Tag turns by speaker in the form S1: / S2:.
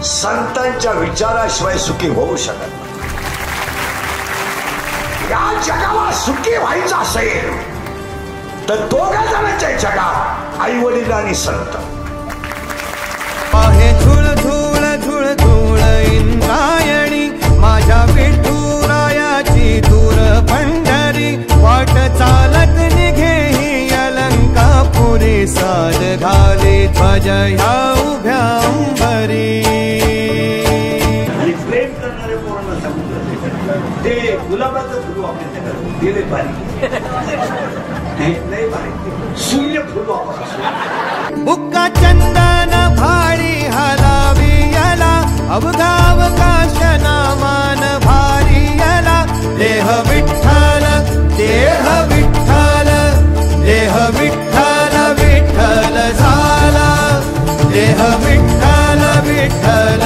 S1: संतांच्या विचाराशिवाय सुखी होऊ शकत नाही. या जगाला सुखी व्हायचं असेल तर दोघा जणांच्या जगात आई वडील आणि संत.
S2: आहे धूळ धूळ धूळ धूळ इंद्रायणी माझ्या विठुरायाची दूर पंढरी वाट चालत निघे ही अलंकापुरी साज घाले ध्वज ह्या उभ्या अंबरी.
S1: आणि प्रेम करणारे पोरांना सांगितलं ते गुलाबाचं फुल वापरायचं गेले बारीक नाही बारीक सूर्य फुल वापरा.
S2: बुक्का चंदन भारी हलावी याला अवघावकाश नामान भारी याला. देह विठ्ठल देह विठ्ठल देह विठ्ठल विठ्ठल झाला. देह विठ्ठल विठ्ठल